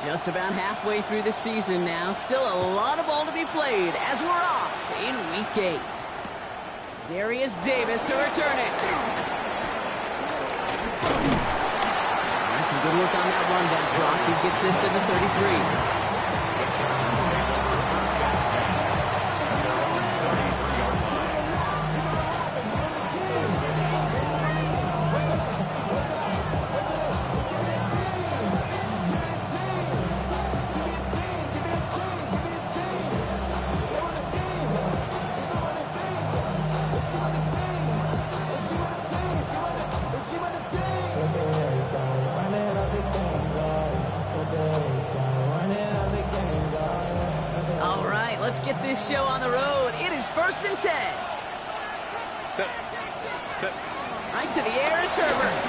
Just about halfway through the season now. Still a lot of ball to be played as we're off in Week 8. Darius Davis to return it. That's a good look on that run back, Brock. He gets this to the 33. Let's get this show on the road. It is 1st and 10. Right to the air is Herbert.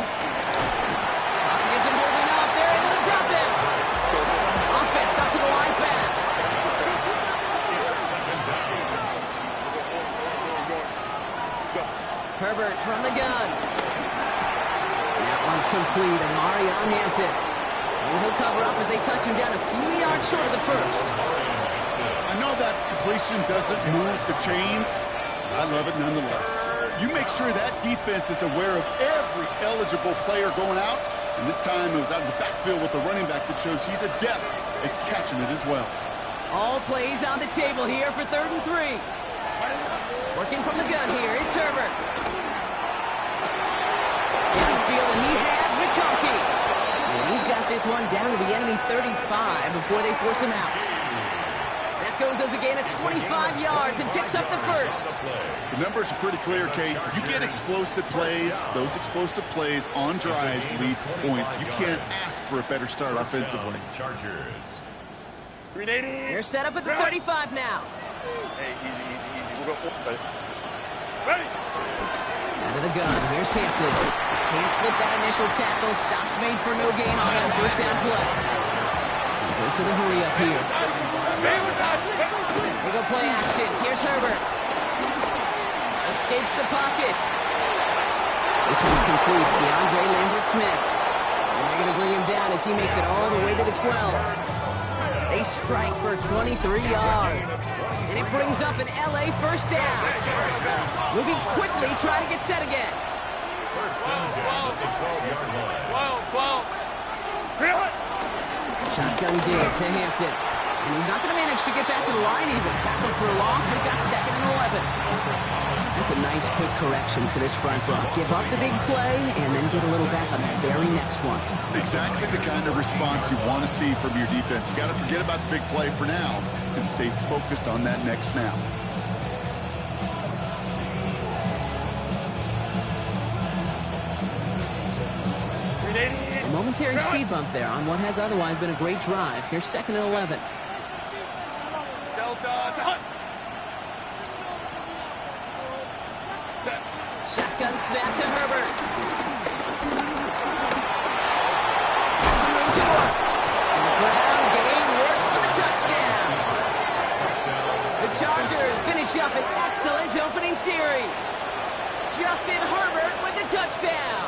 Isn't holding up. They're able to drop him. Offense up to the line fast. Herbert from the gun. That one's complete. Amari on Hampton. And he'll cover up as they touch him down a few yards short of the first. I know that completion doesn't move the chains. I love it nonetheless. You make sure that defense is aware of every eligible player going out. And this time it was out of the backfield with a running back that shows he's adept at catching it as well. All plays on the table here for 3rd and 3. Working from the gun here, it's Herbert. Downfield, and he has McConkey. And he's got this one down to the enemy 35 before they force him out. That goes as a gain of 25 yards and picks up the first. The numbers are pretty clear, Kate. You get explosive plays. Those explosive plays on drives lead to points. You can't ask for a better start offensively. Chargers. They're set up at the 35 now. Hey, easy. We'll go ready. Out of the gun, here's Hampton. Can't slip that initial tackle. Stops made for no gain on that first down play. Goes to the hurry up here. They go play action. Here's Herbert. Escapes the pocket. This one's complete. DeAndre Lambert-Smith. And they're going to bring him down as he makes it all the way to the 12. They strike for 23 yards. And it brings up an LA first down. Moving quickly, try to get set again. First down at the 12-yard line. 12. Shotgun give to Hampton. And he's not going to manage to get back to the line even. Tackled for a loss. We've got 2nd and 11. That's a nice quick correction for this front row. Give up the big play and then get a little back on the very next one. Exactly the kind of response you want to see from your defense. You got to forget about the big play for now and stay focused on that next snap. A momentary speed bump there on what has otherwise been a great drive. Here's 2nd and 11. Shotgun snap to Herbert. Some room to work. And the ground game works for the touchdown. The Chargers finish up an excellent opening series. Justin Herbert with the touchdown.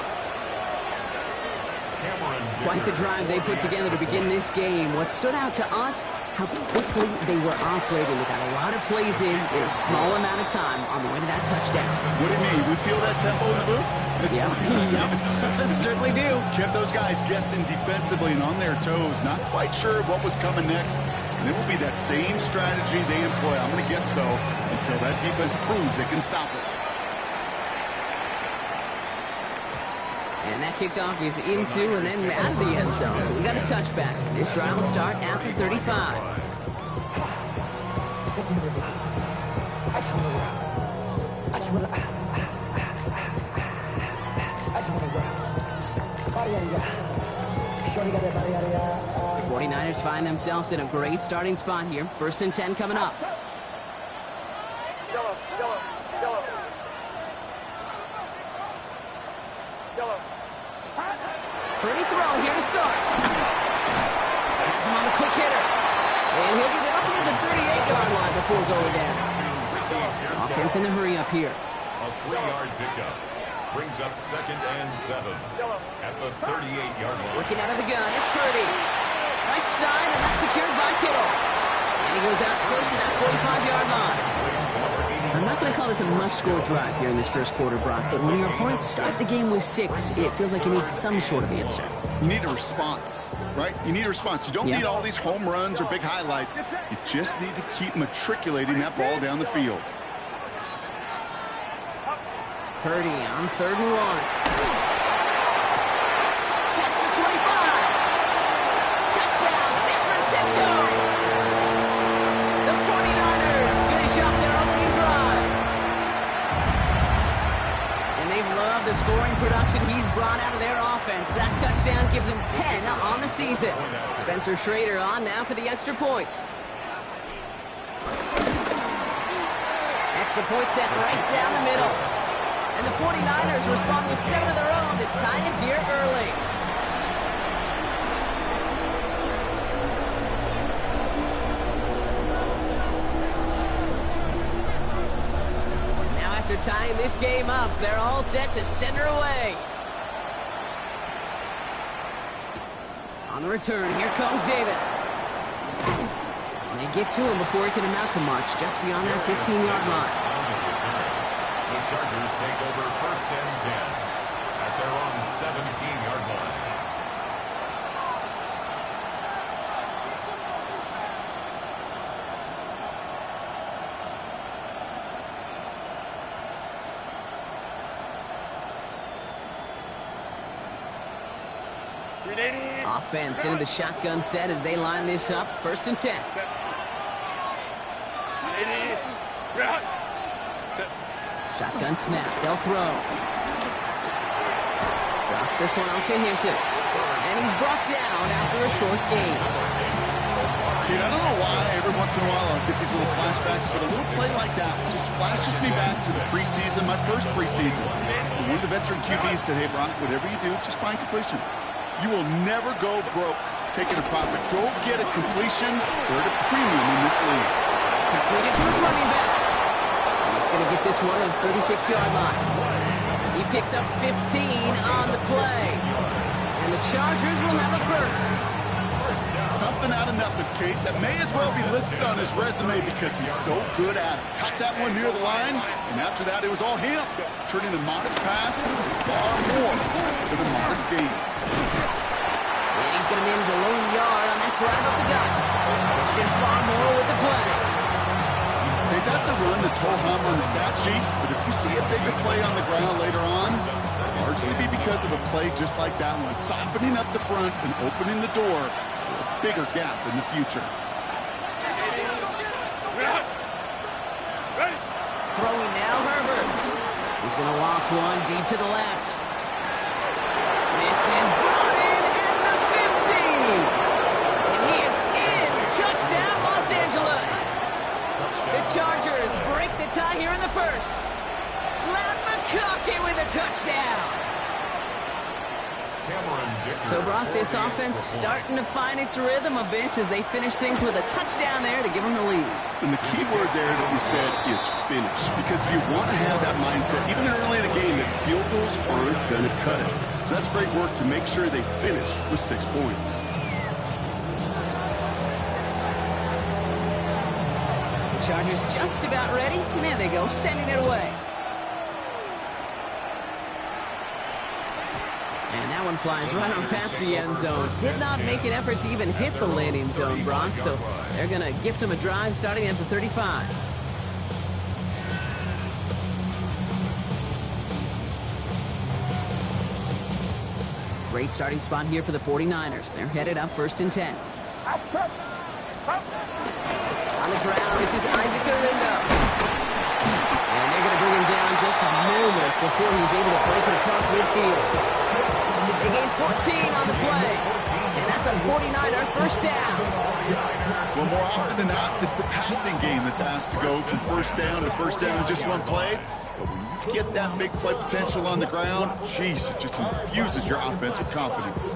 Quite the drive they put together to begin this game. What stood out to us, how quickly they were operating. They got a lot of plays in a small amount of time on the way to that touchdown. What do you mean? We feel that tempo in the booth? Yeah, certainly do. Kept those guys guessing defensively and on their toes, not quite sure what was coming next. And it will be that same strategy they employ, I'm going to guess so, until that defense proves they can stop it. And that kickoff is into and then out of the end zone. So we got a touchback. This drive will start at the 35. The 49ers find themselves in a great starting spot here. 1st and 10 coming up. Pretty throw here to start. Has him on the quick hitter. And he'll get it up near the 38-yard line before going down. Offense in the hurry up here. A 3-yard pickup brings up 2nd and 7 at the 38-yard line. Working out of the gun, it's Purdy. Right right side, and that's secured by Kittle. And he goes out first to that 45-yard line. I'm not going to call this a must-score drive here in this first quarter, Brock, but when your opponents start the game with 6, it feels like you need some sort of answer. You need a response, right? You need a response. You don't need all these home runs or big highlights. You just need to keep matriculating that ball down the field. Purdy on 3rd and 1. Past the 25. Touchdown, San Francisco. The 49ers finish up their opening drive. And they've loved the scoring production he's brought out of their offense. That touchdown gives him 10 on the season. Spencer Schrader on now for the extra point. Extra point set right down the middle. And the 49ers respond with 7 of their own to tie it here early. Now after tying this game up, they're all set to send her away. On the return, here comes Davis. And they get to him before he can amount to much, just beyond that 15-yard line. The Chargers take over 1st and 10 at their own 17-yard line. Offense into the shotgun set as they line this up. 1st and 10. Shotgun snap. They'll throw. Drops this one out to Hampton. And he's brought down after a short gain. Dude, I don't know why every once in a while I'll get these little flashbacks, but a little play like that just flashes me back to the preseason, my first preseason. One of the veteran QBs said, hey, Brock, whatever you do, just find completions. You will never go broke taking a profit. Go get a completion or at a premium in this league. Completed to his running back. And he's going to get this one at the 36-yard line. He picks up 15 on the play. And the Chargers will have a first. Something out of nothing, Kate, that may as well be listed on his resume because he's so good at it. Caught that one near the line, and after that it was all him, turning the modest pass into far more than a modest gain. And he's going to manage a lone yard on that drive up the gut. He's going far more with the play. Hey, that's a run that's ho-hum on the stat sheet, but if you see a bigger play on the ground later on, largely be because of a play just like that one, softening up the front and opening the door for a bigger gap in the future. Throwing now, Herbert. He's going to loft one deep to the left. This is brought in at the 15. And he is in. Touchdown, Los Angeles. The Chargers break the tie here in the first. Matt McConkey with a touchdown. So, Brock, this offense starting to find its rhythm a bit as they finish things with a touchdown there to give them the lead. And the key word there that you said is finish, because you want to have that mindset, even early in the game, that field goals aren't going to cut it. So that's great work to make sure they finish with 6 points. The Chargers just about ready. And there they go, sending it away. And that one flies right on past the end zone. Did not make an effort to even hit the landing zone, Brock. So they're going to gift him a drive starting at the 35. Great starting spot here for the 49ers. They're headed up 1st and 10. On the ground, this is Isaac Orindo. And they're going to bring him down just a moment before he's able to break it across midfield. They gain 14 on the play, and that's a 49er first down. Well, more often than not, it's the passing game that's asked to go from first down in just one play. But when you get that big play potential on the ground, geez, it just infuses your offense with confidence.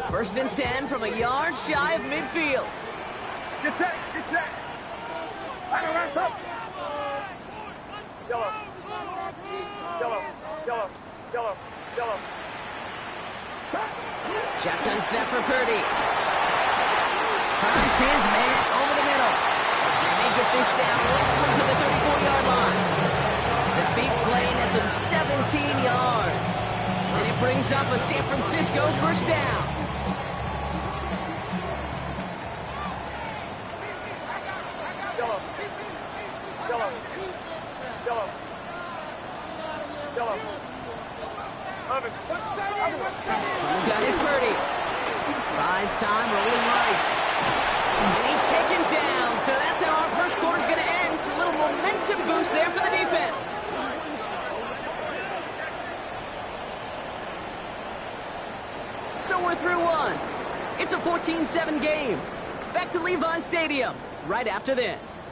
1st and 10 from a yard shy of midfield. Get set, get set. Hands up. Yellow. Yellow, yellow, yellow, yellow. Shotgun snap for Purdy. Finds his man over the middle. And they get this down roughly to the 34-yard line. The big play nets him 17 yards. And it brings up a San Francisco first down. Got his Purdy. Rise time, rolling right. And he's taken down. So that's how our first quarter's going to end. So a little momentum boost there for the defense. So we're through one. It's a 14-7 game. Back to Levi's Stadium right after this.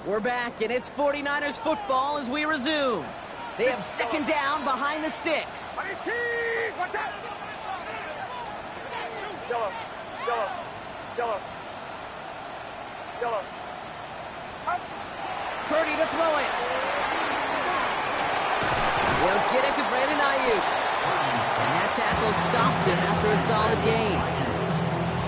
We're back, and it's 49ers football as we resume. They have second down behind the sticks. Watch out! Purdy to throw it. Will get it to Brandon Ayuk. And that tackle stops him after a solid gain.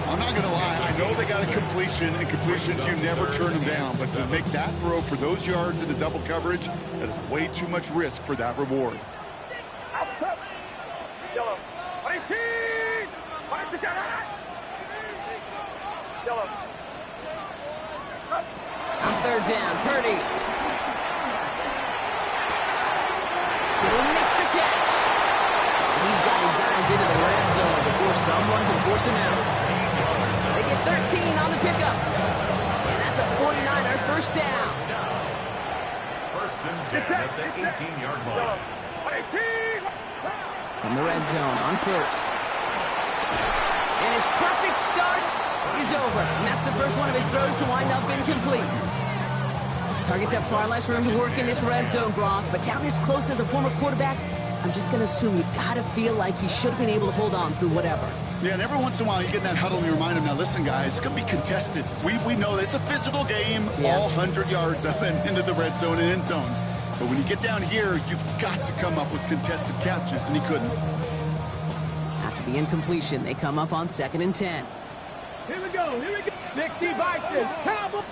I'm not going to lie. I know they got a completion, and completions, you never turn them down. But to make that throw for those yards into double coverage, that is way too much risk for that reward. On third down, Purdy. He'll mix the catch. He's got his guys into the red zone before someone can force him out. They get 13 on the pickup. And that's a 49er first down. First and 10 at the 18-yard line. From the red zone on first. And his perfect start is over. And that's the first one of his throws to wind up incomplete. Targets have far less room to work in this red zone, Brock. But down this close as a former quarterback, I'm just going to assume you got to feel like he should have been able to hold on through whatever. Yeah, and every once in a while you get in that huddle and you remind them, now listen, guys, it's going to be contested. We know it's a physical game, all 100 yards up and into the red zone and end zone. But when you get down here, you've got to come up with contested catches, and he couldn't. After the incompletion, they come up on 2nd and 10. Here we go. 60 Vikings. Cowboys.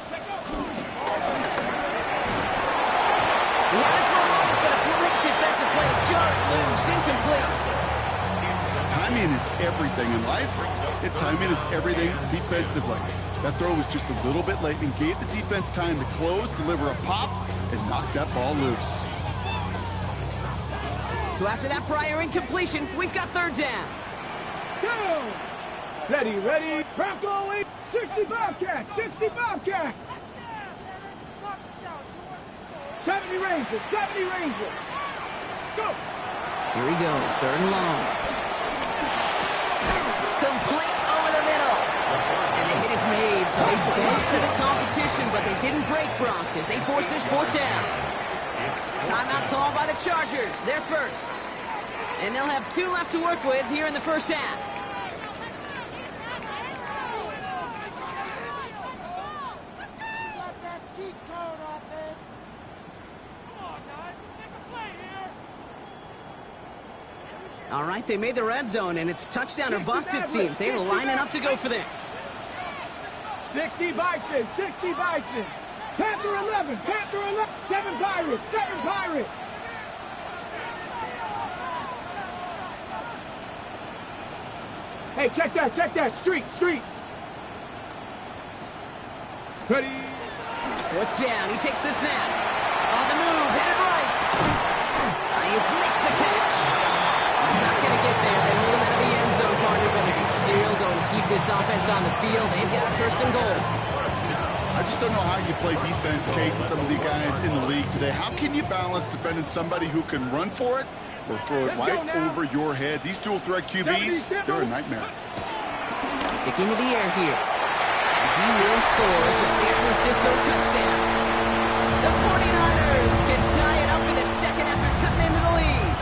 Last moment, but a great defensive play. Jarrett loose, incomplete. Timing is everything in life. Timing is everything defensively. That throw was just a little bit late and gave the defense time to close, deliver a pop, and knock that ball loose. So after that prior incompletion, we've got third down. Go! Ready. Bronco 65 catch. 65 catch. 70 Rangers. Let's go. Here he goes, third and long. Complete over the middle. And the hit is made, so they bent to the competition, but they didn't break, Bronc, as they force this fourth down. Timeout called by the Chargers. They're first. And they'll have 2 left to work with here in the first half. All right, they made the red zone, and it's touchdown or bust, it seems. They were lining up to go for this. 60 Vikings. Panther 11. 7 Pirates. Hey, check that. Street. Ready. Fourth down, he takes the snap. On the move, headed right. Ayuk makes the catch. He's not going to get there. They hold him out of the end zone, partner, but he's still going to keep this offense on the field. They've got a first and goal. I just don't know how you play defense, Kate, and some of the guys in the league today. How can you balance defending somebody who can run for it or throw it right over your head? These dual threat QBs, they're a nightmare. Sticking to the air here. He will score. It's a San Francisco Francisco touchdown. The 49ers can tie it up in the second after cutting into the lead.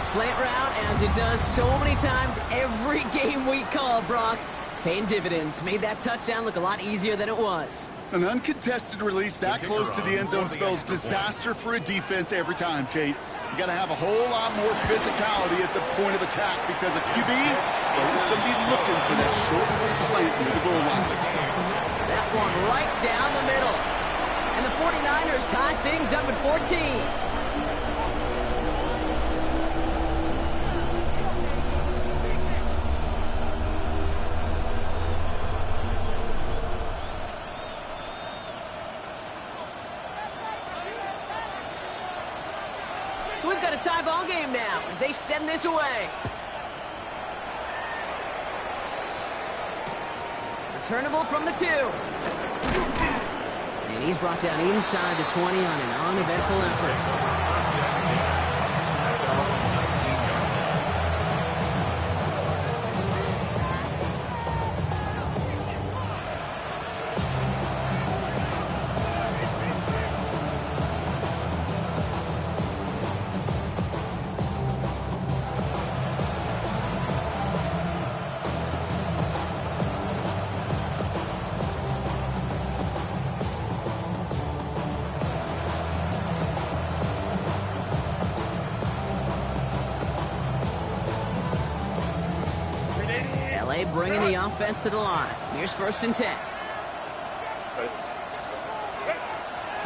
Slant route, as it does so many times every game we call, Brock. Paying dividends. Made that touchdown look a lot easier than it was. An uncontested release that close to the end zone spells disaster for a defense every time, Kate. You got to have a whole lot more physicality at the point of attack because a QB is always going to be looking for that short slant near the goal line. That one right down the middle. And the 49ers tie things up at 14. So we've got a tie ball game now as they send this away. Returnable from the 2. And he's brought down inside the 20 on an uneventful effort. First and 10 at their own 19-yard line. LA bringing the offense to the line. Here's first and 10.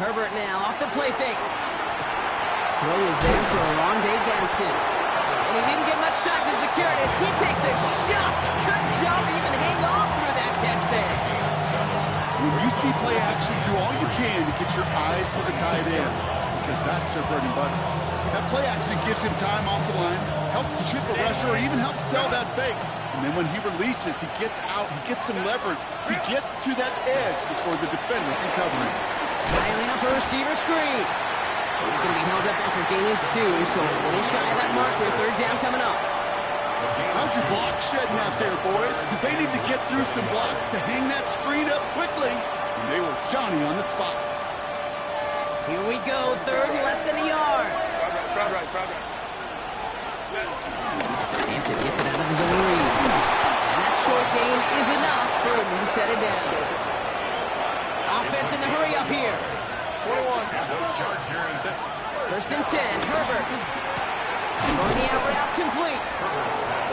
Herbert now off the play fake. Throw is there for a long day Ganson. And he didn't get much time to secure it as he takes a shot. Good job to even hang on through that catch there. When you see play action, do all you can to get your eyes to the tight end because that's their bread and butter. That play action gives him time off the line, helps chip a rusher, or even helps sell that fake. And then when he releases, he gets out, he gets some leverage. He gets to that edge before the defender can cover him. Dialing up a receiver screen. He's going to be held up after gaining 2, so a little shy of that marker. Third down coming up. How's your block shedding out there, boys? Because they need to get through some blocks to hang that screen up quickly. And they were Johnny on the spot. Here we go, third and less than a yard. Hampton gets it out of his own read. And that short gain is enough for him to set it down. Offense in the hurry up here. And the Chargers. First and 10, Herbert. Throwing the out route complete.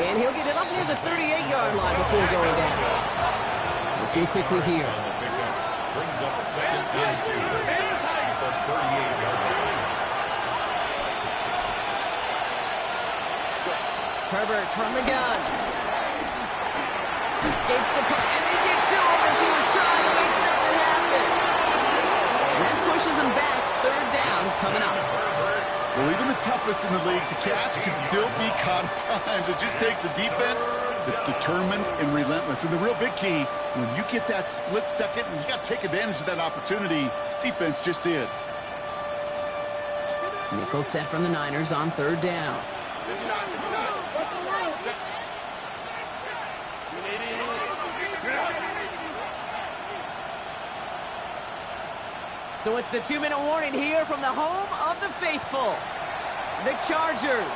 And he'll get it up near the 38-yard line before going down. Looking quickly here. On the pickup. Brings up second and 2 at the 38-yard line. Herbert from the gun. Escapes the punt, and they get to him as he was trying to make something happen. And that pushes him back. Third down coming up. Well, even the toughest in the league to catch can still be caught at times. It just takes a defense that's determined and relentless. And the real big key, when you get that split second, and you got to take advantage of that opportunity, defense just did. Nichols set from the Niners on third down. So it's the 2-minute warning here from the home of the faithful, the Chargers,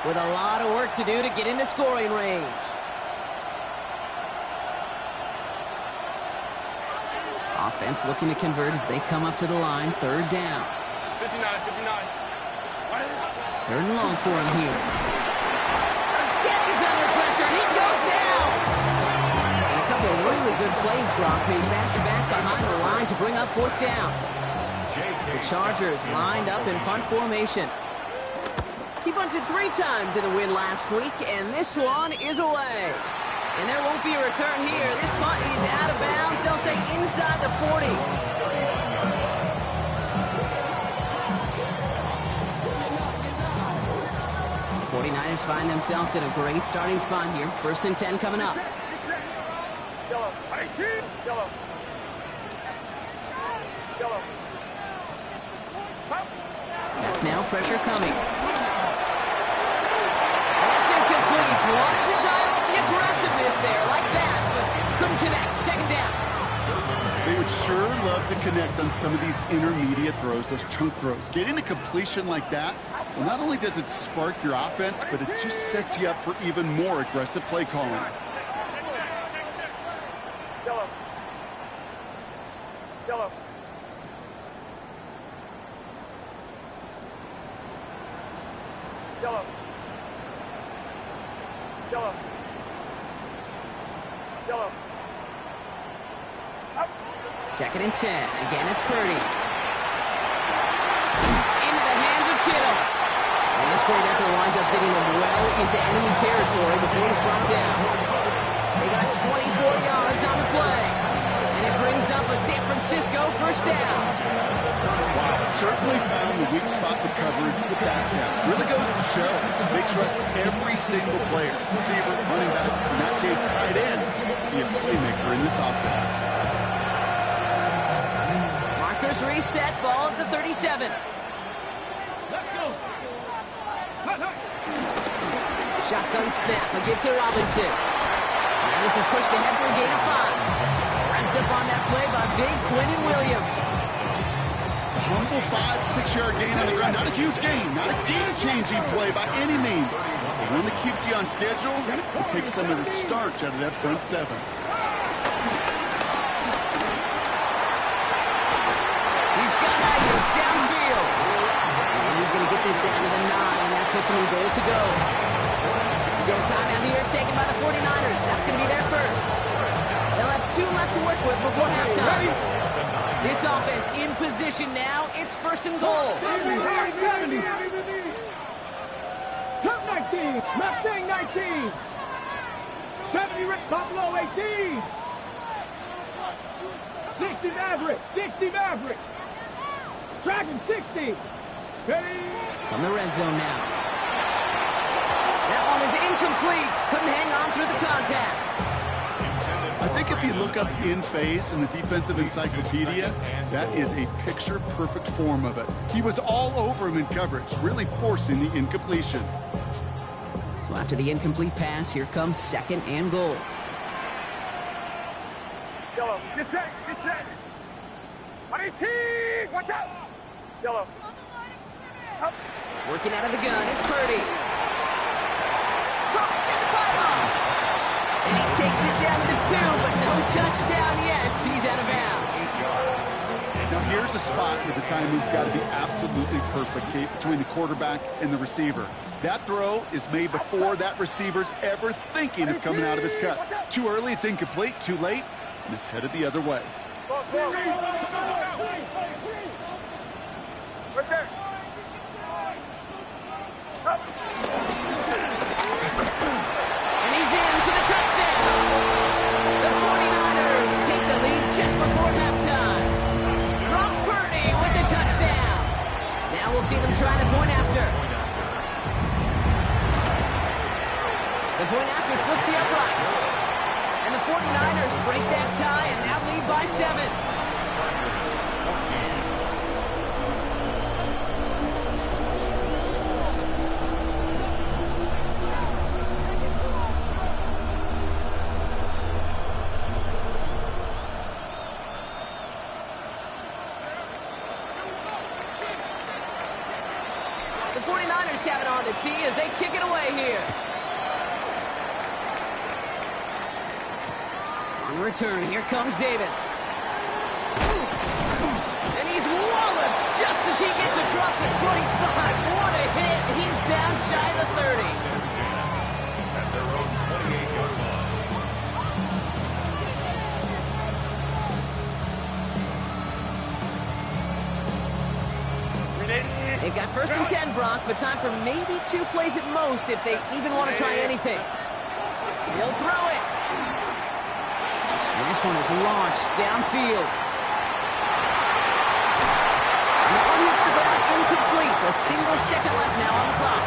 with a lot of work to do to get into scoring range. Offense looking to convert as they come up to the line, third down. 59. Third and long for him here. Again, he's under pressure, and he goes down. And a couple of really good plays, Brock, made back-to-back behind the line to bring up fourth down. The Chargers lined up in punt formation. He punted 3 times in the win last week, and this one is away. And there won't be a return here. This punt is out of bounds. They'll say inside the 40. 49ers find themselves in a great starting spot here. First and 10 coming up. Yellow. Yellow. Yellow. Now pressure coming. That's incomplete. Wanted to dial up the aggressiveness there like that, but couldn't connect. Second down. to connect on some of these intermediate throws, those chunk throws. Getting a completion like that, well, not only does it spark your offense, but it just sets you up for even more aggressive play calling. Yellow. Yellow. Yellow. Yellow. Yellow. Up. 2nd and 10. Again, it's Purdy. Into the hands of Kittle. And this great effort winds up getting him well into enemy territory before he's brought down. They got 24 yards on the play. And it brings up a San Francisco first down. Wow, certainly found the weak spot in the coverage with that cap. Really goes to show they trust every single player, receiver, running back, in that case tight end, to be a playmaker in this offense. Markers reset, ball at the 37. Let's go. Shotgun snap, a give to Robinson. And this is pushed ahead for a gain of 5. Wrapped up on that play by big Quinnen Williams. Humble 5-6 yard gain on the ground. Not a huge gain, not a game-changing play by any means. But one that keeps you on schedule, it takes some of the starch out of that front 7. He's got Aiyuk downfield. And he's going to get this down to the 9, and that puts him in goal to go. We get a timeout here taken by the 49ers. That's going to be their first. They'll have 2 left to work with before halftime. This offense in position now. It's 1st and goal. Top 19. Mustang 19. 70 Rick Buffalo 18. 60 Maverick. 60 Maverick. Dragon 60. Ready. From the red zone now. That one is incomplete. Couldn't hang on through the contact. I think if you look up in phase in the defensive encyclopedia, that is a picture-perfect form of it. He was all over him in coverage, really forcing the incompletion. So after the incomplete pass, here comes 2nd and goal. Yellow. Get set. Get set. 18. Watch out. Yellow. Up. Working out of the gun, it's Purdy. Caught near the pylon. And he takes it down to the 2, but no touchdown yet. He's out of bounds. Now here's a spot where the timing's got to be absolutely perfect, Kate, between the quarterback and the receiver. That throw is made before that receiver's ever thinking of coming out of his cut. Too early, it's incomplete. Too late, and it's headed the other way. Right there. Up. And he's in for the touchdown. The 49ers take the lead just before halftime. Brock Purdy with the touchdown. Now we'll see them try the point after. The point after splits the uprights. And the 49ers break that tie and now lead by 7. The 49ers have it on the tee as they kick it away here. On return, here comes Davis. And he's walloped just as he gets across the 25. What a hit. He's down shy of the 30. At their own 28-yard line. They've got 1st and 10, Brock, but time for maybe 2 plays at most if they even want to try anything. He'll throw it. And this one is launched downfield. And that one hits the ground incomplete. A single second left now on the clock.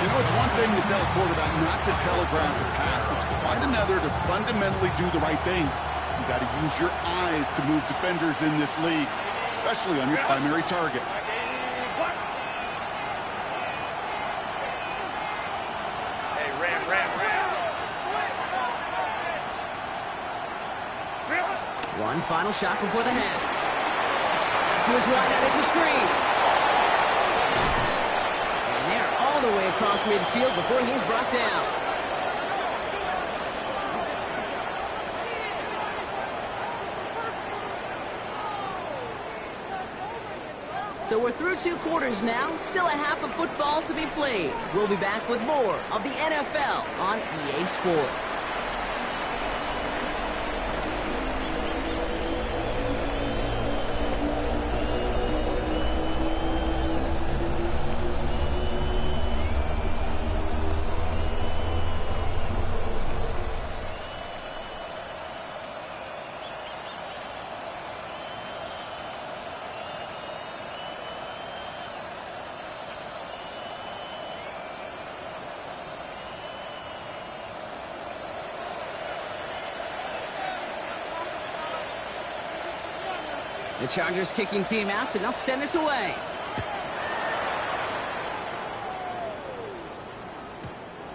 You know, it's one thing to tell a quarterback not to telegraph a pass. It's quite another to fundamentally do the right things. You got to use your eyes to move defenders in this league, especially on your primary target. One final shot before the half. To his right, and it's a screen. And they're all the way across midfield before he's brought down. So we're through 2 quarters now, still a half of football to be played. We'll be back with more of the NFL on EA Sports. The Chargers kicking team out, and they'll send this away.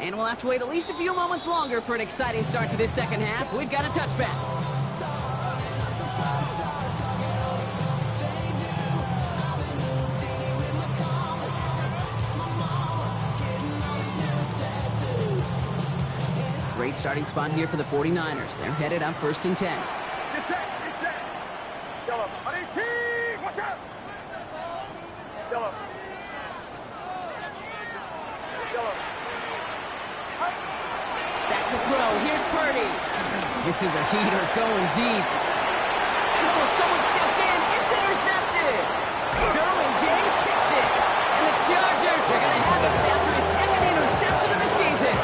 And we'll have to wait at least a few moments longer for an exciting start to this second half. We've got a touchback. Great starting spot here for the 49ers. They're headed up 1st and 10. Get set. Yellow. Watch out. Yellow. Back to throw. Here's Purdy. This is a heater going deep. Oh, someone stepped in. It's intercepted. Derwin James picks it. And the Chargers are going to have it after his 2nd interception of the season.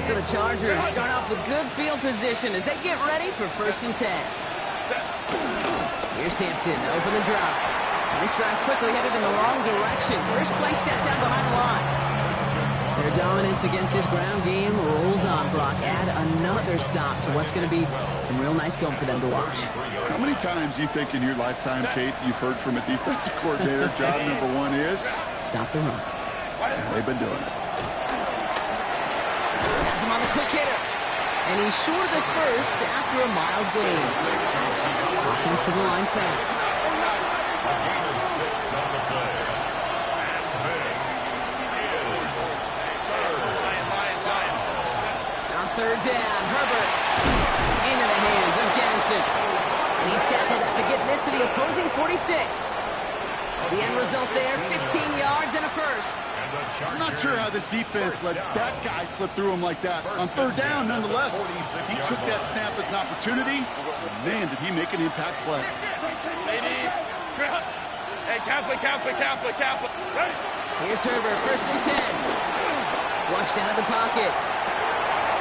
So the Chargers start off with good field position as they get ready for 1st and 10. Here's Hampton to open the drop. And this drive's quickly headed in the wrong direction. First play set down behind the line. Their dominance against this ground game rolls on, Brock. Add another stop to what's going to be some real nice film for them to watch. How many times you think in your lifetime, Kate, you've heard from a defensive coordinator, job number 1 is? Stop the run. And they've been doing it. Has him on the quick hitter. And he's short of the first after a mild gain. Offensive line fast. A gain of 6 on the play. And this is third. On 3rd down, Herbert into the hands of Ganson. And he's tackled after getting this to the opposing 46. The end result there, 15 yards and a first. I'm not sure how this defense let that guy slip through him like that. On 3rd down, nonetheless, he took that snap as an opportunity. Man, did he make an impact play. Hey, Kaplan. Ready? Here's Herbert, 1st and 10. Flushed out of the pocket.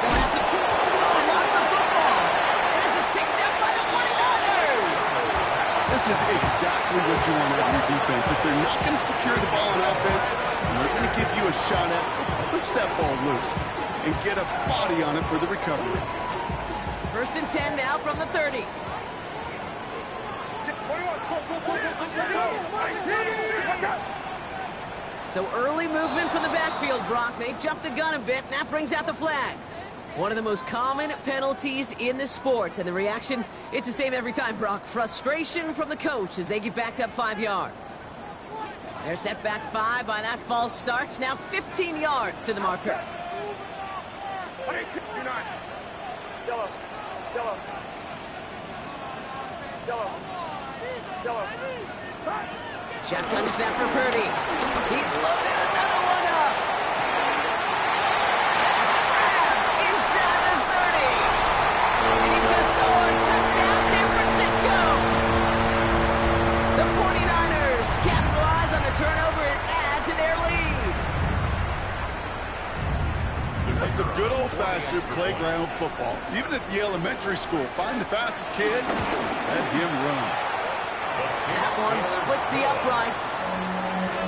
So has it. Oh, he lost the football. And this is picked up by the 49ers. This is exactly what you want out of your defense. If they're not going to secure the ball on offense, they're going to give you a shot at push that ball loose and get a body on it for the recovery. 1st and 10 now from the 30. So early movement from the backfield, Brock. They've jumped the gun a bit, and that brings out the flag. One of the most common penalties in the sport, and the reaction, it's the same every time, Brock. Frustration from the coach as they get backed up 5 yards. They're set back 5 by that false start. Now 15 yards to the marker. Shotgun snap for Purdy. He's loaded another one up. That's grabbed inside the 30. And he's going to score. Touchdown, San Francisco. The 49ers capitalize on the turnover and add to their lead. That's some good old-fashioned playground football. Even at the elementary school, find the fastest kid, let him run. That one splits the uprights.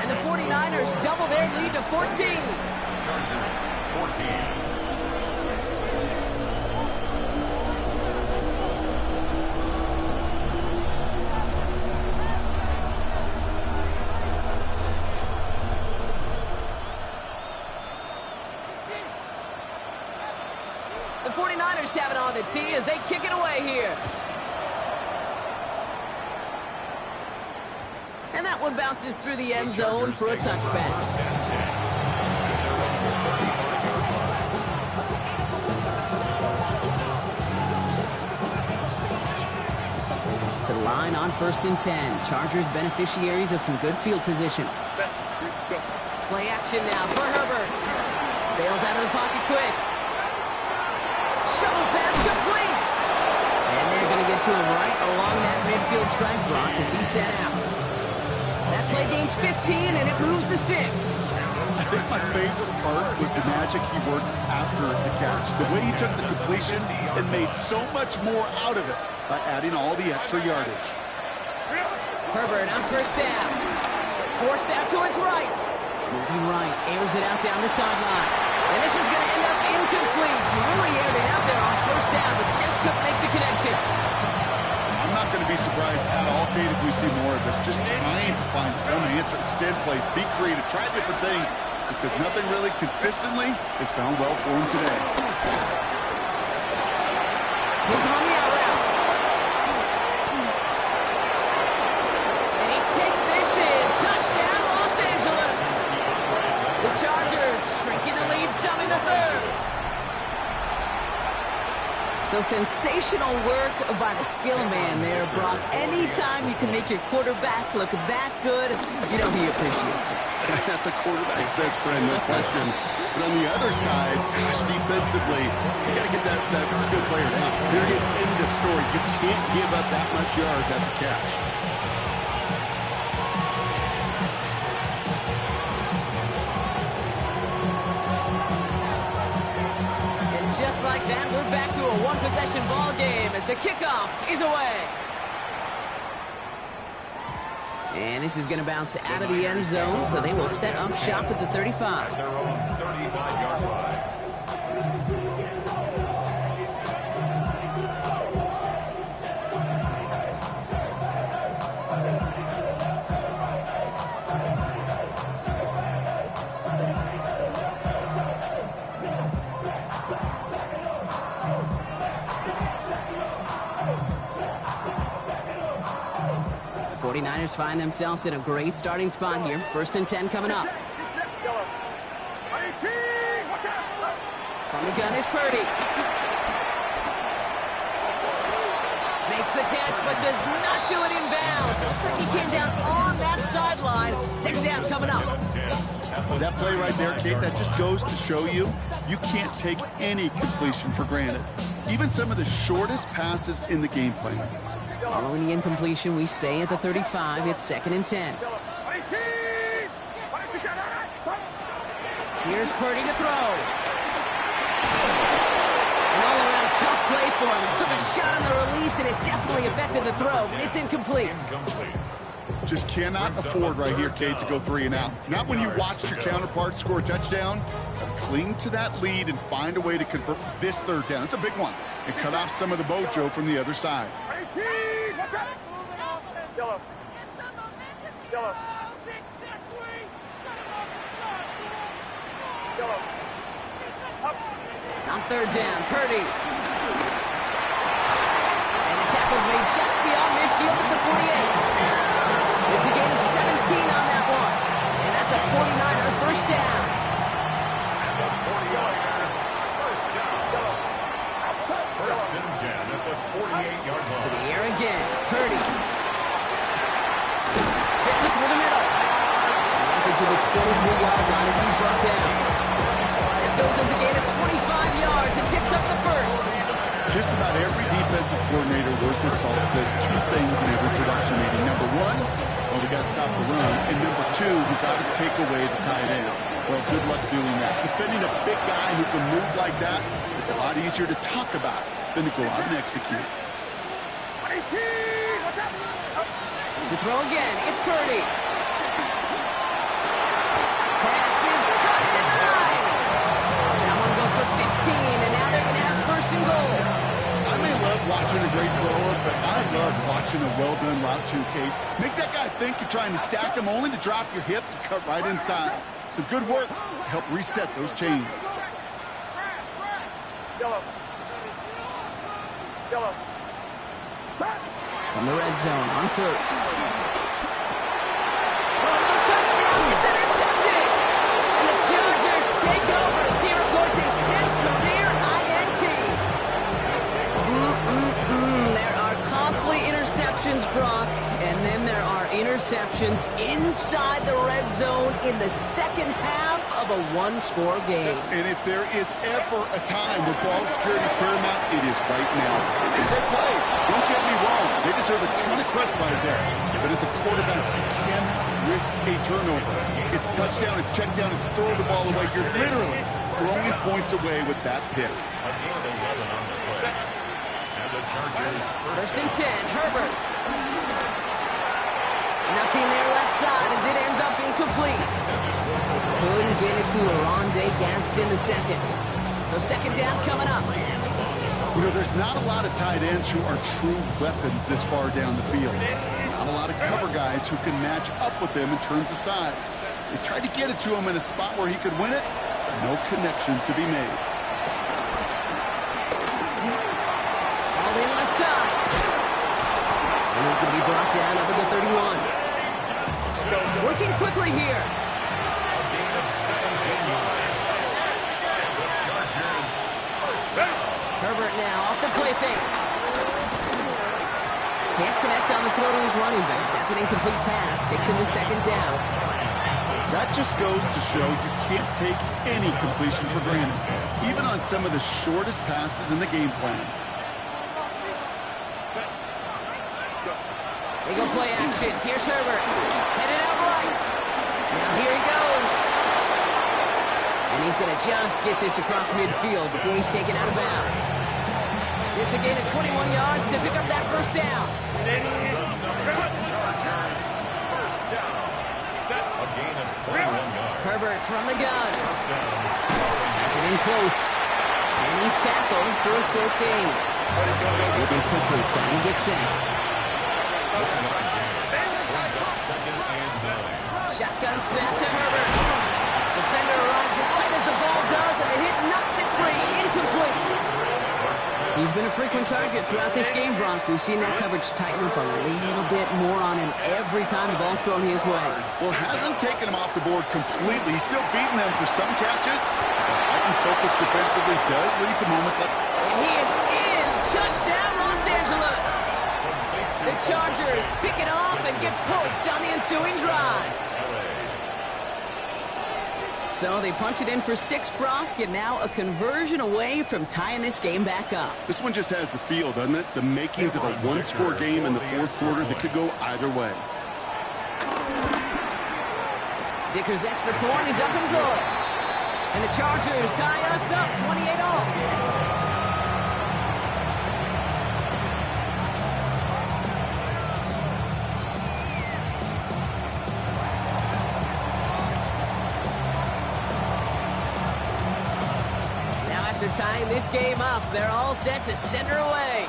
And the 49ers double their lead to 14. Chargers 14. 49ers have it on the tee as they kick it away here. And that one bounces through the end zone for a touchback. To the line on 1st and 10. Chargers beneficiaries of some good field position. Play action now for Herbert. Bails out of the pocket quick. Shovel pass complete. And they're going to get to him right along that midfield stripe block as he's sent out. That play gains 15 and it moves the sticks. I think my favorite part was the magic he worked after the catch. The way he took the completion and made so much more out of it by adding all the extra yardage. Herbert on 1st down. Forced out to his right. Moving right, airs it out down the sideline. And this is going to end up incomplete. He really aired it out there on 1st down, but just couldn't make the connection. I'm not going to be surprised at all, Kate, if we see more of this. Just trying to find some answer, extend plays, be creative, try different things, because nothing really consistently has found well for him today. Hits him on the out route. And he takes this in. Touchdown, Los Angeles. The Chargers shrinking the lead some in the 3rd. So sensational work by the skill man there, Brock. Anytime you can make your quarterback look that good, you know he appreciates it. That's a quarterback's best friend, no question. But on the other side, gosh, defensively, you got to get that skill player down. Period. End of story. You can't give up that much yards after catch. Just like that, we're back to a one-possession ball game as the kickoff is away. And this is going to bounce out of the end zone, so they will set up shop at the 35. Their own 35-yard line. The 49ers find themselves in a great starting spot here. 1st and 10 coming up. From the gun is Purdy. Makes the catch, but does not do it in bounds. Looks like he came down on that sideline. 2nd down coming up. That play right there, Kate, that just goes to show you, you can't take any completion for granted. Even some of the shortest passes in the game plan. Following the incompletion, we stay at the 35. It's 2nd and 10. Here's Purdy to throw. An all-around tough play for him. Took a shot on the release, and it definitely affected the throw. It's incomplete. Just cannot afford right here, Kate, to go 3 and out. Not when you watched your counterpart score a touchdown. Cling to that lead and find a way to convert this 3rd down. It's a big one. And cut off some of the mojo from the other side. Yellow. Yellow. Yellow. On 3rd down, Purdy. And the tackle's made just beyond midfield at the 48. It's a gain of 17 on that one. And that's a 49er 1st down. And the 49er 1st down. 1st and 10 at the 48-yard line. To the air again, Purdy. Hits it through the middle. And has it to the 23-yard line as he's brought down. It goes as a gain of 25 yards and picks up the 1st. Just about every defensive coordinator worth his salt says 2 things in every production meeting. Number 1, well, we got to stop the run. And number 2, we got to take away the tight end. Well, good luck doing that. Defending a big guy who can move like that, it's a lot easier to talk about than to go out and execute. The throw again, it's Purdy. Pass is caught and denied. That one goes for 15, and now they're going to have 1st and goal. I may love watching a great thrower, but I love watching a well-done route too, Kate. Make that guy think you're trying to stack him only to drop your hips and cut right inside. Some good work to help reset those chains. Yellow. Yellow. From the red zone on first. Oh, no touchdown. It's intercepted. And the Chargers take over as he records his 10th career INT. There are costly interceptions, Brock, and then there are interceptions inside the red zone in the second half of a one-score game. And if there is ever a time where ball security is paramount, it is right now. It's a great play. Don't get me wrong. They deserve a ton of credit right there. But as a quarterback, you cannot risk a turnover. It's touchdown, it's check down, it's throw the ball away. You're literally throwing points away with that pick. A gain of 11 on the play. And the Chargers First and 10, Herbert. Nothing there left side as it ends up incomplete. Couldn't get it to Oronde Gadsden the second. So second down coming up. You know, there's not a lot of tight ends who are true weapons this far down the field. Not a lot of cover guys who can match up with them in terms of size. They tried to get it to him in a spot where he could win it. No connection to be made. All in left side. And he's going to be brought down up at the 31. Working quickly here. a gain of 17 yards. And the Chargers first down. Herbert now off the play fake. Can't connect on the throw to his running back. That's an incomplete pass. Takes him to second down. That just goes to show you can't take any completion for granted, even on some of the shortest passes in the game plan. They go play action. Here's Herbert. Headed out right. Now here he goes. And he's going to just get this across midfield before he's taken out of bounds. It's a gain of 21 yards to pick up that first down. Chargers first down. A gain of 21 yards. Herbert from the gun. First down. Has it in close. And he's tackled for his fourth game. Moving quickly, trying to get sent. Looking on game. Brings up second and 9. Shotgun snap to Herbert. Defender arrives right as the ball does, and the hit knocks it free. Incomplete. He's been a frequent target throughout this game, Brock. We've seen that coverage tighten up a little bit more on him every time the ball's thrown his way. Well, hasn't taken him off the board completely. He's still beating them for some catches. The heightened focus defensively does lead to moments like... And he is in. Touchdown, Los Angeles. The Chargers pick it off and get points on the ensuing drive. So they punch it in for 6, Brock, and now a conversion away from tying this game back up. This one just has the feel, doesn't it? The makings of a one-score game in the fourth quarter that could go either way. Dicker's extra point is up and good. And the Chargers tie us up 28-all. After tying this game up, they're all set to send her away.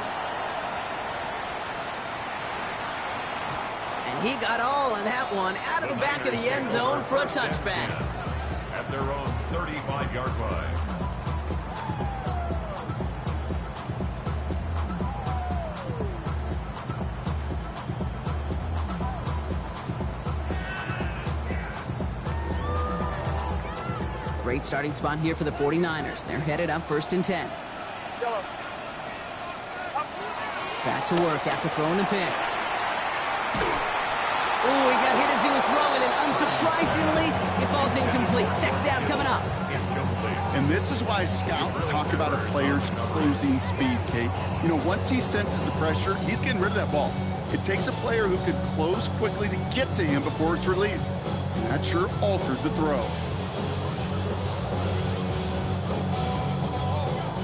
And he got all on that one out of the back of the end zone for a touchback. At their own 35-yard line. Great starting spot here for the 49ers. They're headed up first and 10. Yellow. Back to work after throwing the pick. Ooh, he got hit as he was throwing, and unsurprisingly, it falls incomplete. Second down coming up. And this is why scouts talk about a player's closing speed, Kate. You know, once he senses the pressure, he's getting rid of that ball. It takes a player who can close quickly to get to him before it's released. And that sure altered the throw.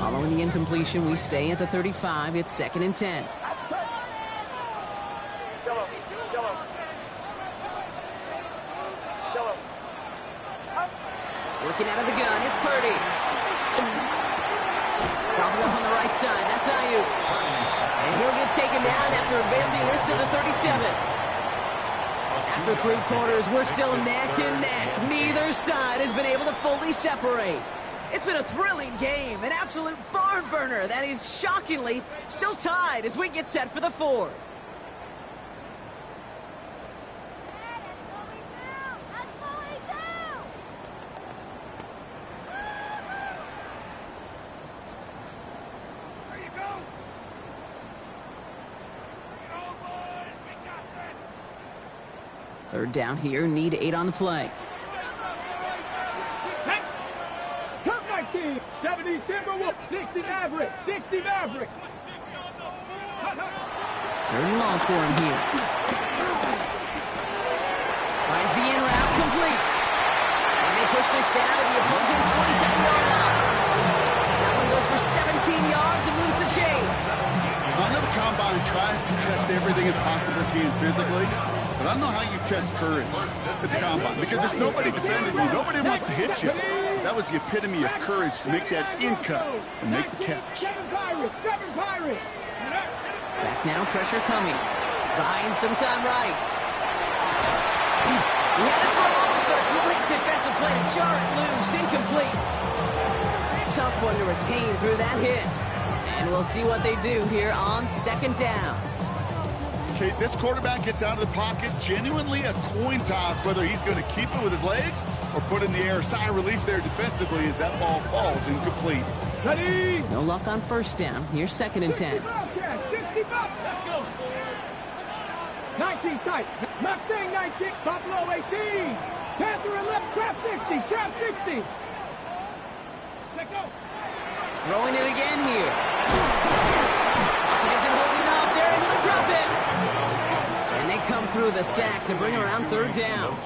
Following the incompletion, we stay at the 35. It's second and 10. Yellow. Yellow. Yellow. Working out of the gun, it's Purdy. Gobbled up on the right side, that's Ayuk. And he'll get taken down after advancing this to the 37. After 3 quarters, we're still neck and neck. Neither side has been able to fully separate. It's been a thrilling game, an absolute barn burner that is shockingly still tied as we get set for the fourth. Third down here, need 8 on the play. Come 19, 70 Timberwolves, 60 Maverick, 60 Maverick. Third and long for him here. Finds the in route, complete. And they push this down to the opposing 47-yard line. That one goes for 17 yards and moves the chains. I know the combine tries to test everything it possibly can physically, but I don't know how you test courage at the combine because there's nobody defending you. Nobody wants to hit you. That was the epitome of courage to make that in cut and make the catch. 7 Pirates. Back now, pressure coming. Buying some time right. He had it wrong, but a great defensive play to jar it loose. Incomplete. Tough one to retain through that hit. And we'll see what they do here on second down. Okay, this quarterback gets out of the pocket, genuinely a coin toss whether he's going to keep it with his legs or put it in the air. Sigh of relief there defensively as that ball falls incomplete. Ready? No luck on first down. Here's second and 10. 60 Bobcats. Let's go. 19 tight. Mustang 19. Buffalo 18. Panther 11. Trap 60. Trap 60. Let's go. Throwing it again here. Pocket isn't holding up. They're able to drop it. And they come through the sack to bring around third down.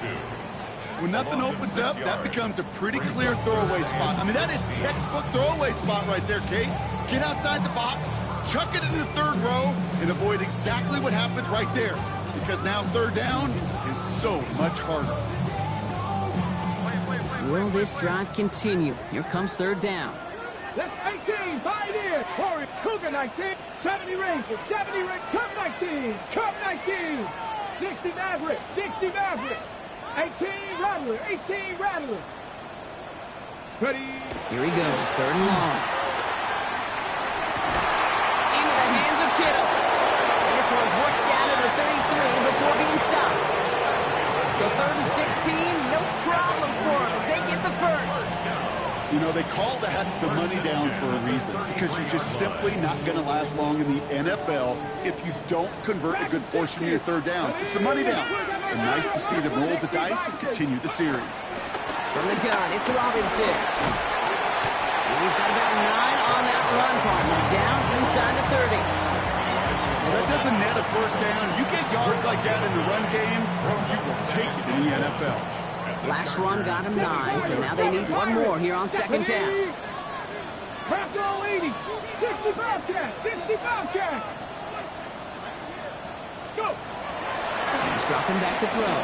When nothing opens up, that becomes a pretty clear throwaway spot. I mean, that is textbook throwaway spot right there, Kate. Get outside the box, chuck it into the third row, and avoid exactly what happened right there. Because now third down is so much harder. Will this drive continue? Here comes third down. That's 18. Pioneer. Corey. Cougar 19. 70 Rangers. 70 Rangers. Cup 19. Cup 19. 60 Maverick. 60 Maverick. 18 Rattler. 18 Rattler. Ready. Here he goes. Third and long. Into the hands of Kittle. And this one's worked down to the 33 before being stopped. So third and 16, no problem for him as they get the first. You know, they call that the money down for a reason because you're just simply not going to last long in the NFL if you don't convert a good portion of your third downs. It's a money down. And nice to see them roll the dice and continue the series. From the gun, it's Robinson. He's got about 9 on that run, partner. Down inside the 30. Well, that doesn't net a first down. You get yards like that in the run game, you will take it in the NFL. Last run got him 9, so now they need one more here on second down. Press all 80. 60 Bobcats. 60 Bobcats. Go. He's dropping back to throw.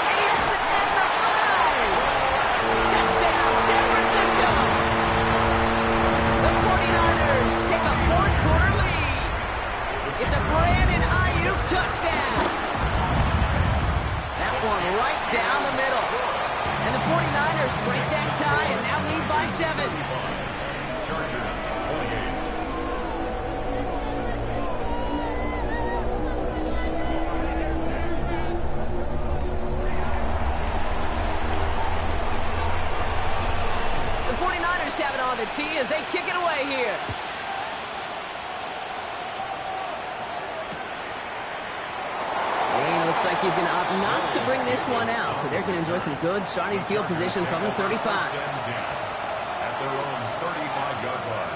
He has it at the 5. Touchdown, San Francisco. The 49ers take a fourth-quarter lead. It's a Brandon Ayuk touchdown. That one right down the middle. And the 49ers break that tie and now lead by 7. Chargers 28. The 49ers have it on the tee as they kick it away here. And it looks like he's going to opt not to bring this one out, so they're going to enjoy some good starting field position from the 35. At their own 35-yard line.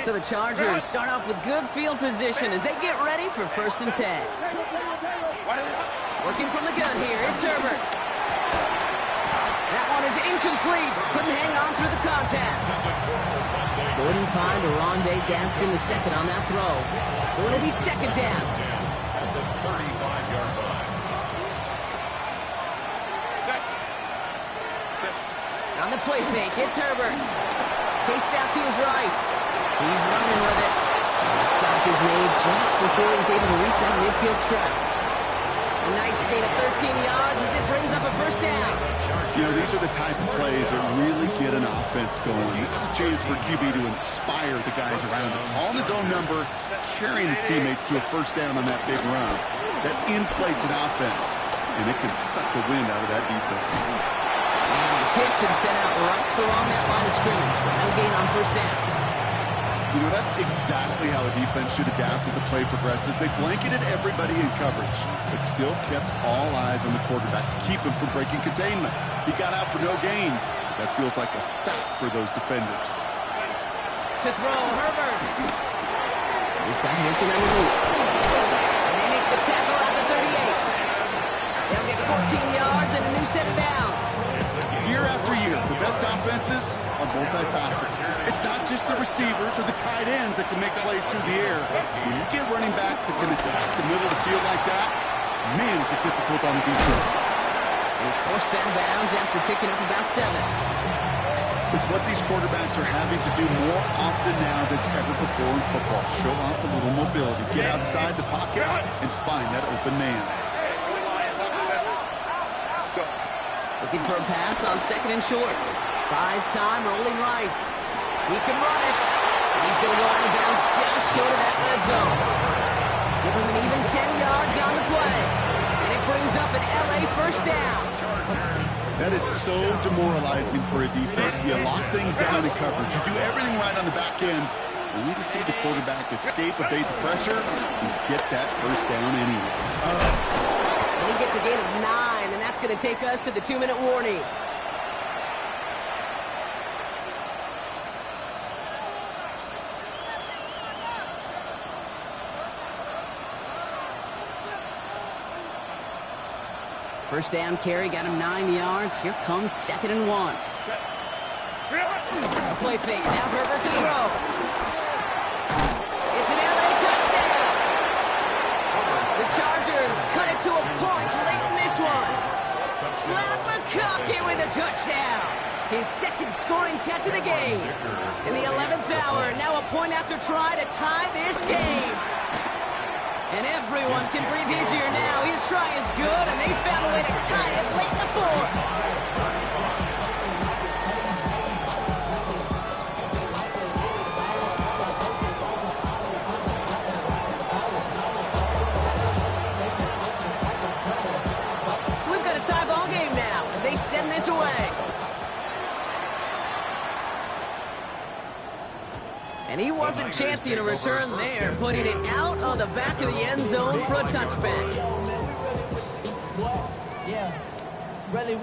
So the Chargers start off with good field position as they get ready for first and 10. Working from the gun here, it's Herbert. That one is incomplete. Couldn't hang on through the contact. Couldn't find Rondé Gadsden the second on that throw. So it'll be second down. At the 35-yard line. On the play fake, it's Herbert. Chased out to his right. He's running with it. And the stop is made just before he's able to reach that midfield strap. A nice gain of 13 yards as it brings up a first down. You know, these are the type of plays that really get an offense going. This is a chance for QB to inspire the guys around him. Calling his own number, carrying his teammates to a first down on that big run. That inflates an offense, and it can suck the wind out of that defense. And he's hit and sent out right along that line of scrimmage. So no gain on first down. You know, that's exactly how a defense should adapt as a play progresses. They blanketed everybody in coverage, but still kept all eyes on the quarterback to keep him from breaking containment. He got out for no gain. That feels like a sack for those defenders. To throw, Herbert. He's got Hampton underneath. And they make the tackle at the 38. They'll get 14 yards and a new set of downs. Year after year, the best offenses are multifaceted. It's not just the receivers or the tight ends that can make plays through the air. When you get running backs that can attack the middle of the field like that, man, is it difficult on the defense. He's forced down bounds after picking up about 7. It's what these quarterbacks are having to do more often now than ever before in football. Show off a little mobility, get outside the pocket, and find that open man. Looking for a pass on second and short. Buys time, rolling right. He can run it. He's going to go out of bounds just short of that red zone. Give him an even 10 yards on the play. And it brings up an LA first down. That is so demoralizing for a defense. You lock things down in coverage. You do everything right on the back end. Only to see the quarterback escape, evade the pressure, and get that first down anyway. And he gets a gain of 9, and that's going to take us to the 2-minute warning. First down carry, got him 9 yards. Here comes 2nd and 1. A play fake, now Herbert to throw. It's an LA touchdown. The Chargers cut it to a point late in this one. Matt McConkey with a touchdown. His second scoring catch of the game. In the 11th hour, now a point after try to tie this game. And everyone can breathe easier now. His try is good, and they found a way to tie it late in the fourth. So we've got a tie ball game now as they send this away. And he wasn't chancing a return there, putting it out on the back of the end zone for a touchback. Yeah, really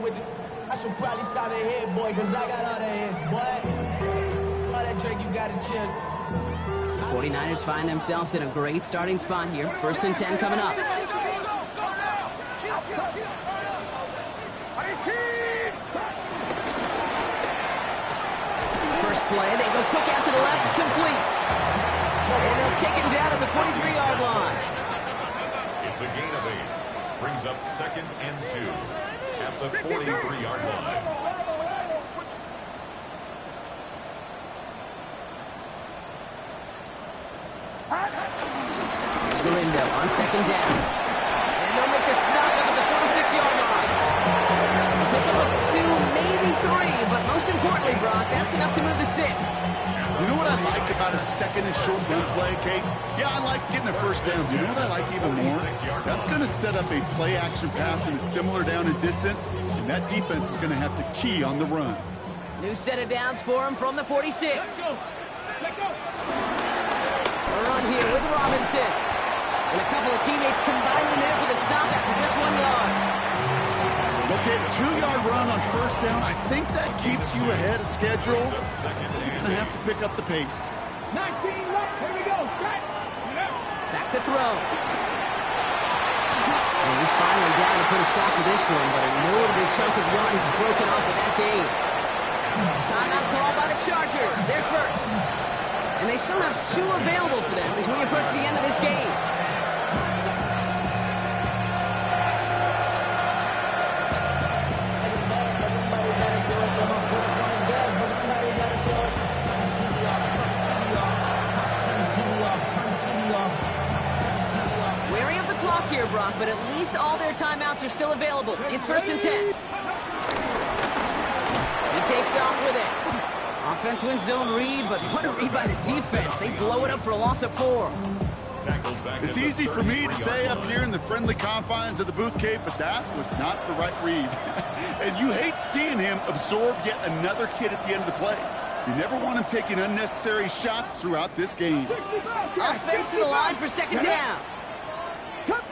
I should probably start a head, boy, because I got all the heads, boy. All that drink you got to chill. The 49ers find themselves in a great starting spot here. 1st and 10 coming up. First play, they go quick out to the left, complete. And they'll take him down at the 43-yard line. It's a gain of 8. Brings up 2nd and 2 at the 43-yard line. Galindo on 2nd down. And they'll make a stop at the 46-yard line. Pick him up 2, maybe 3, but most importantly, Brock, that's enough to move the sticks. You know what I like about a second and short run play, Kate? Yeah, I like getting a first down. Do you know what I like even more? That's going to set up a play-action pass in a similar down and distance, and that defense is going to have to key on the run. New set of downs for him from the 46. A run here with Robinson. And a couple of teammates combining there for the stop after just 1 yard. Okay, 2-yard run on first down. I think that keeps you ahead of schedule. You're going to have to pick up the pace. 19 left. Here we go. Back to throw. And he's finally down to put a stop to this one, but a notable chunk of yardage broken off with that game. Timeout call by the Chargers. They're first. And they still have 2 available for them as we approach the end of this game. Wary of the clock here, Brock, but at least all their timeouts are still available. It's 1st and 10. He takes off with it. Offense wins zone read, but what a read by the defense. They blow it up for a loss of 4. It's easy for me to say up here in the friendly confines of the booth cave, but that was not the right read. And you hate seeing him absorb yet another hit at the end of the play. You never want him taking unnecessary shots throughout this game. Offense to the line for 2nd down.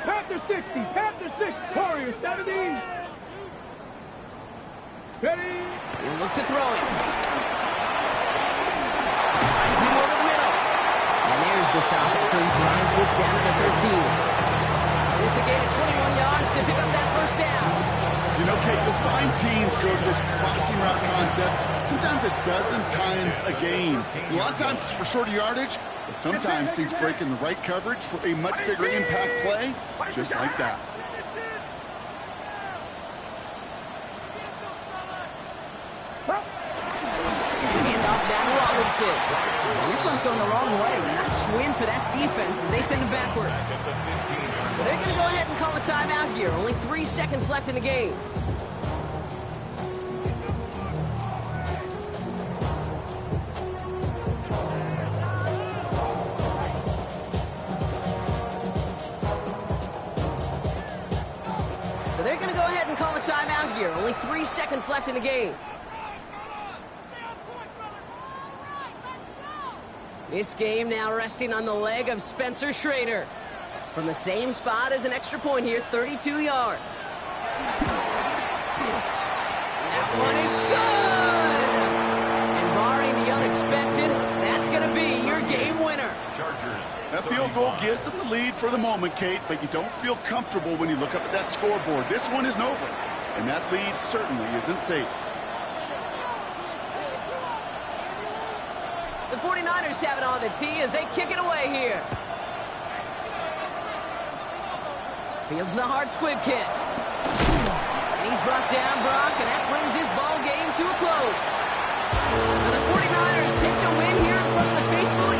Panther 60, Panther 6, Warriors 70. Ready? He'll look to throw it. Finds him over the middle. And there's the stop after he drives this down to the 13. It's a gain of 21 yards to pick up that 1st down. You know, Kate, you'll find teams go to this crossing route concept sometimes a dozen times a game. A lot of times it's for shorter yardage, but sometimes teams break in the right coverage for a much bigger impact play, just like that. Handoff down to Robinson. And this one's going the wrong way. Nice win for that defense as they send him backwards. So they're going to go ahead and call a timeout here. Only 3 seconds left in the game. So they're going to go ahead and call a timeout here. Only 3 seconds left in the game. This game now resting on the leg of Spencer Schrader. From the same spot as an extra point here, 32 yards. That one is good! And barring the unexpected, that's going to be your game winner. That field goal gives them the lead for the moment, Kate, but you don't feel comfortable when you look up at that scoreboard. This one isn't over, and that lead certainly isn't safe. The 49ers have it on the tee as they kick it away here. Fields the hard squib kick. And he's brought down, Brock, and that brings his ball game to a close. So the 49ers take the win here in front of the faithful